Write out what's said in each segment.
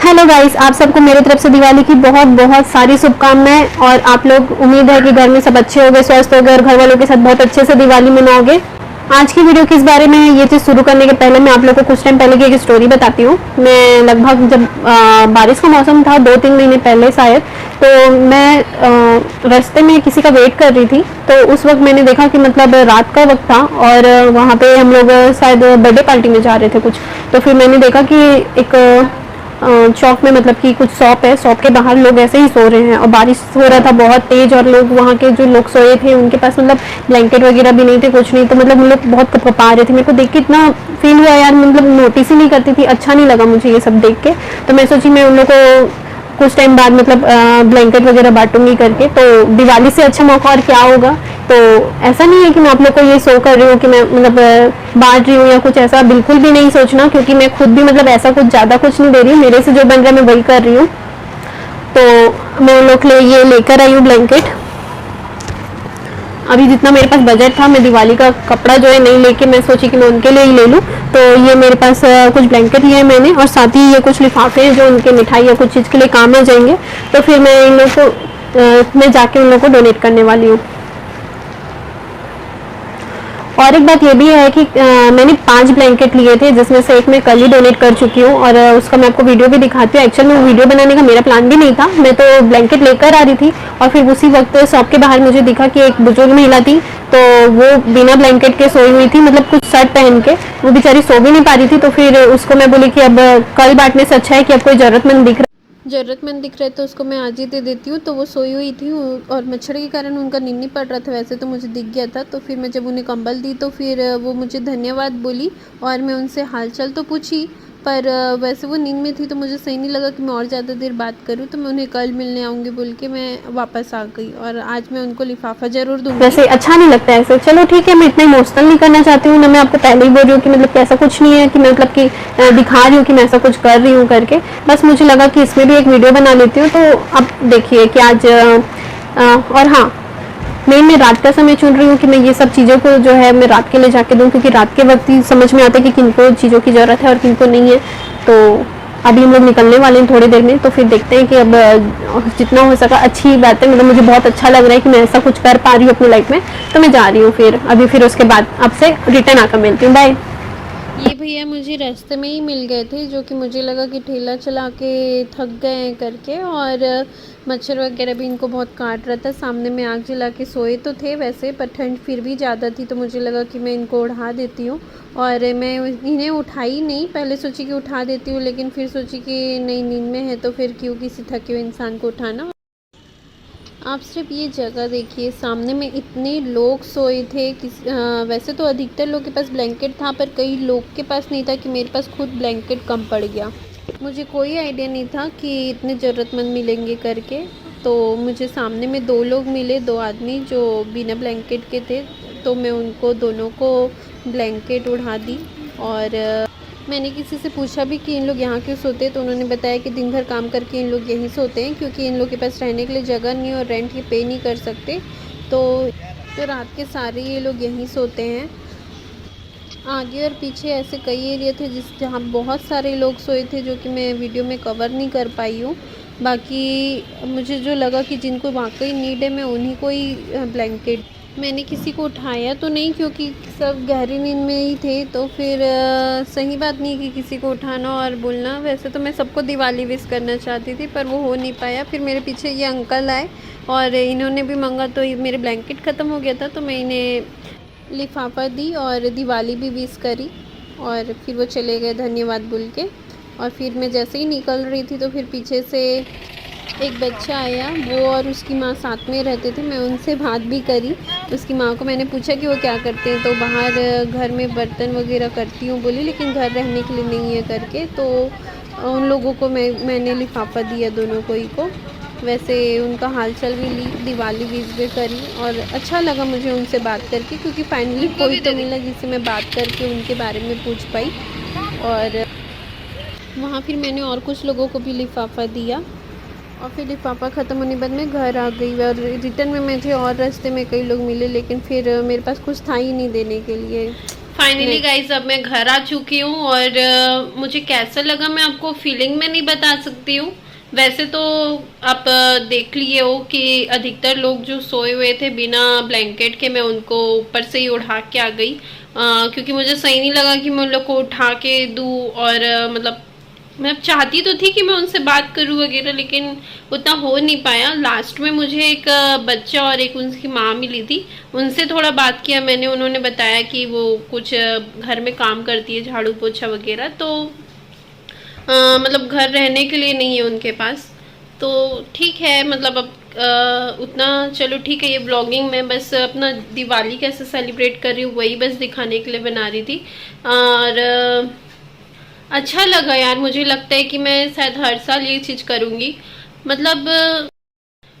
Hello guys, आप सबको मेरी तरफ से दिवाली की बहुत बहुत सारी शुभकामनाएं। और आप लोग, उम्मीद है कि घर में सब अच्छे हो गए, स्वस्थ हो गए और घर वालों के साथ बहुत अच्छे से दिवाली मनाओगे। आज की वीडियो किस बारे में है, ये चीज़ शुरू करने के पहले मैं आप लोगों को कुछ टाइम पहले की एक स्टोरी बताती हूँ। मैं लगभग जब बारिश का मौसम था 2-3 महीने पहले शायद, तो मैं रास्ते में किसी का वेट कर रही थी। तो उस वक्त मैंने देखा कि मतलब रात का वक्त था और वहाँ पे हम लोग शायद बर्थडे पार्टी में जा रहे थे कुछ। तो फिर मैंने देखा कि एक चौक में, मतलब कि कुछ शॉप है, शॉप के बाहर लोग ऐसे ही सो रहे हैं और बारिश हो रहा था बहुत तेज। और लोग, वहाँ के जो लोग सोए थे, उनके पास मतलब ब्लैंकेट वगैरह भी नहीं थे, कुछ नहीं। तो मतलब उन लोग बहुत कपा रहे थे। मेरे को देख के इतना फील हुआ यार, मतलब नोटिस ही नहीं करती थी, अच्छा नहीं लगा मुझे ये सब देख के। तो मैं सोची मैं उन लोग को कुछ टाइम बाद मतलब ब्लैंकेट वगैरह बांटूंगी करके। तो दिवाली से अच्छा मौका और क्या होगा। तो ऐसा नहीं है कि मैं आप लोग को ये शो कर रही हूँ कि मैं मतलब बांट रही हूँ या कुछ ऐसा, बिल्कुल भी नहीं सोचना, क्योंकि मैं खुद भी मतलब ऐसा कुछ ज़्यादा कुछ नहीं दे रही हूँ। मेरे से जो बन रहा है मैं वही कर रही हूँ। तो मैं उन लोग के लिए ये लेकर आई हूँ ब्लैंकेट। अभी जितना मेरे पास बजट था, मैं दिवाली का कपड़ा जो है नहीं लेके मैं सोची कि मैं उनके लिए ही ले लूँ। तो ये मेरे पास कुछ ब्लैंकेट लिए हैं मैंने, और साथ ही ये कुछ लिफाफे हैं जो उनके मिठाई या कुछ चीज़ के लिए काम आ जाएंगे। तो फिर मैं इन लोग को मैं जाके उन लोग को डोनेट करने वाली हूँ। और एक बात ये भी है कि मैंने 5 ब्लैंकेट लिए थे, जिसमें से एक मैं कल ही डोनेट कर चुकी हूँ और उसका मैं आपको वीडियो भी दिखाती हूँ। एक्चुअल में वीडियो बनाने का मेरा प्लान भी नहीं था, मैं तो ब्लैंकेट लेकर आ रही थी और फिर उसी वक्त शॉप के बाहर मुझे दिखा कि एक बुजुर्ग महिला थी, तो वो बिना ब्लैंकेट के सोई हुई थी, मतलब कुछ शर्ट पहन के। वो बेचारी सो भी नहीं पा रही थी। तो फिर उसको मैं बोली कि अब कल बांटने से अच्छा है कि अब कोई ज़रूरतमंद दिख रहा है तो उसको मैं आज ही दे देती हूँ। तो वो सोई हुई थी और मच्छर के कारण उनका नींद नहीं पड़ रहा था, वैसे तो मुझे दिख गया था। तो फिर मैं जब उन्हें कंबल दी तो फिर वो मुझे धन्यवाद बोली और मैं उनसे हालचाल तो पूछी, पर वैसे वो नींद में थी तो मुझे सही नहीं लगा कि मैं और ज़्यादा देर बात करूँ। तो मैं उन्हें कल मिलने आऊँगी बोल के मैं वापस आ गई और आज मैं उनको लिफाफा ज़रूर दूँगी। वैसे अच्छा नहीं लगता है ऐसे। चलो ठीक है, मैं इतना इमोशनल नहीं करना चाहती हूँ ना, मैं आपको पहले ही बोल रही हूँ कि मतलब ऐसा कुछ नहीं है कि मैं मतलब कि दिखा रही हूँ कि मैं ऐसा कुछ कर रही हूँ करके। बस मुझे लगा कि इसमें भी एक वीडियो बना लेती हूँ। तो अब देखिए कि आज और हाँ, मैं रात का समय चुन रही हूँ कि मैं ये सब चीज़ों को जो है मैं रात के लिए जाके दूँ, क्योंकि रात के वक्त ही समझ में आता है कि किनको चीज़ों की ज़रूरत है और किनको नहीं है। तो अभी हम लोग निकलने वाले हैं थोड़ी देर में, तो फिर देखते हैं कि अब जितना हो सका अच्छी बात है। मतलब मुझे बहुत अच्छा लग रहा है कि मैं ऐसा कुछ कर पा रही हूँ अपनी लाइफ में। तो मैं जा रही हूँ फिर अभी, फिर उसके बाद आपसे रिटर्न आकर मिलती हूँ। बाय। ये भैया मुझे रास्ते में ही मिल गए थे, जो कि मुझे लगा कि ठेला चला के थक गए हैं करके, और मच्छर वगैरह भी इनको बहुत काट रहा था। सामने में आग जला के सोए तो थे वैसे, पर ठंड फिर भी ज़्यादा थी तो मुझे लगा कि मैं इनको उठा देती हूँ। और मैं इन्हें उठाई नहीं, पहले सोची कि उठा देती हूँ, लेकिन फिर सोची कि नहीं, नींद में है तो फिर क्यों किसी थके हुए इंसान को उठाना। आप सिर्फ ये जगह देखिए, सामने में इतने लोग सोए थे कि वैसे तो अधिकतर लोग के पास ब्लैंकेट था, पर कई लोग के पास नहीं था कि मेरे पास खुद ब्लैंकेट कम पड़ गया। मुझे कोई आइडिया नहीं था कि इतने ज़रूरतमंद मिलेंगे करके। तो मुझे सामने में 2 लोग मिले, 2 आदमी जो बिना ब्लैंकेट के थे। तो मैं उनको दोनों को ब्लैंकेट उड़ा दी। और मैंने किसी से पूछा भी कि इन लोग यहाँ क्यों सोते हैं, तो उन्होंने बताया कि दिन भर काम करके इन लोग यहीं सोते हैं, क्योंकि इन लोग के पास रहने के लिए जगह नहीं है और रेंट ये पे नहीं कर सकते। तो रात के सारे ये लोग यहीं सोते हैं। आगे और पीछे ऐसे कई एरिया थे जहाँ बहुत सारे लोग सोए थे, जो कि मैं वीडियो में कवर नहीं कर पाई हूँ। बाकी मुझे जो लगा कि जिनको वाकई नीड है, मैं उन्हीं को ही ब्लैंकेट। मैंने किसी को उठाया तो नहीं, क्योंकि सब गहरी नींद में ही थे। तो फिर सही बात नहीं कि किसी को उठाना और बोलना। वैसे तो मैं सबको दिवाली विश करना चाहती थी, पर वो हो नहीं पाया। फिर मेरे पीछे ये अंकल आए और इन्होंने भी मांगा, तो मेरे ब्लैंकेट ख़त्म हो गया था, तो मैं इन्हें लिफाफा दी और दिवाली भी विश करी। और फिर वो चले गए धन्यवाद बोल के। और फिर मैं जैसे ही निकल रही थी तो फिर पीछे से एक बच्चा आया, वो और उसकी माँ साथ में रहते थे। मैं उनसे बात भी करी। उसकी माँ को मैंने पूछा कि वो क्या करते हैं, तो बाहर घर में बर्तन वगैरह करती हूँ बोली, लेकिन घर रहने के लिए नहीं है करके। तो उन लोगों को मैंने लिफाफा दिया, दोनों को ही को। वैसे उनका हालचाल भी ली, दिवाली विश भी करी, और अच्छा लगा मुझे उनसे बात करके, क्योंकि फाइनली कोई तो मिला जिससे मैं बात करके उनके बारे में पूछ पाई। और वहाँ फिर मैंने और कुछ लोगों को भी लिफाफा दिया। और फिर लिफाफा ख़त्म होने के बाद मैं घर आ गई। और रिटर्न में मुझे और रास्ते में कई लोग मिले, लेकिन फिर मेरे पास कुछ था ही नहीं देने के लिए। फाइनली गाइस अब मैं घर आ चुकी हूँ और मुझे कैसा लगा मैं आपको फीलिंग में नहीं बता सकती हूँ। वैसे तो आप देख लिए हो कि अधिकतर लोग जो सोए हुए थे बिना ब्लैंकेट के, मैं उनको ऊपर से ही उठा के आ गई, क्योंकि मुझे सही नहीं लगा कि मैं उन लोग को उठा के दूँ। और मतलब मैं चाहती तो थी कि मैं उनसे बात करूं वगैरह, लेकिन उतना हो नहीं पाया। लास्ट में मुझे एक बच्चा और एक उनकी माँ मिली थी, उनसे थोड़ा बात किया मैंने। उन्होंने बताया कि वो कुछ घर में काम करती है, झाड़ू पोछा वगैरह, तो मतलब घर रहने के लिए नहीं है उनके पास। तो ठीक है, मतलब अब उतना चलो ठीक है। ये ब्लॉगिंग में बस अपना दिवाली कैसे सेलिब्रेट कर रही हूँ वही बस दिखाने के लिए बना रही थी। और अच्छा लगा यार, मुझे लगता है कि मैं शायद हर साल ये चीज़ करूँगी। मतलब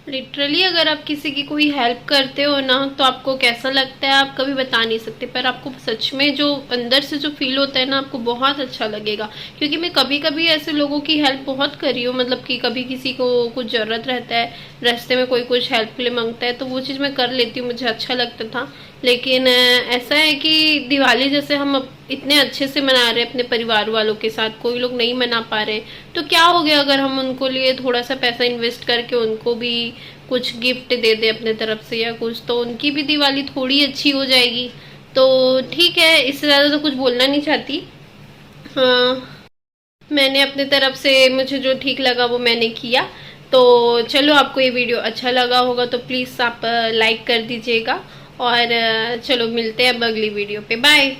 लिटरली अगर आप किसी की कोई हेल्प करते हो ना, तो आपको कैसा लगता है आप कभी बता नहीं सकते, पर आपको सच में जो अंदर से जो फील होता है ना, आपको बहुत अच्छा लगेगा। क्योंकि मैं कभी कभी ऐसे लोगों की हेल्प बहुत करी हूँ, मतलब कि कभी किसी को कुछ ज़रूरत रहता है, रास्ते में कोई कुछ हेल्प के लिए मांगता है, तो वो चीज़ मैं कर लेती हूँ, मुझे अच्छा लगता था। लेकिन ऐसा है कि दिवाली जैसे हम इतने अच्छे से मना रहे हैं अपने परिवार वालों के साथ, कोई लोग नहीं मना पा रहे, तो क्या हो गया अगर हम उनको लिए थोड़ा सा पैसा इन्वेस्ट करके उनको भी कुछ गिफ्ट दे दे अपने तरफ से या कुछ, तो उनकी भी दिवाली थोड़ी अच्छी हो जाएगी। तो ठीक है, इससे ज़्यादा तो कुछ बोलना नहीं चाहती। हाँ, मैंने अपने तरफ से मुझे जो ठीक लगा वो मैंने किया। तो चलो, आपको ये वीडियो अच्छा लगा होगा तो प्लीज़ आप लाइक कर दीजिएगा। और चलो मिलते हैं अब अगली वीडियो पे। बाय।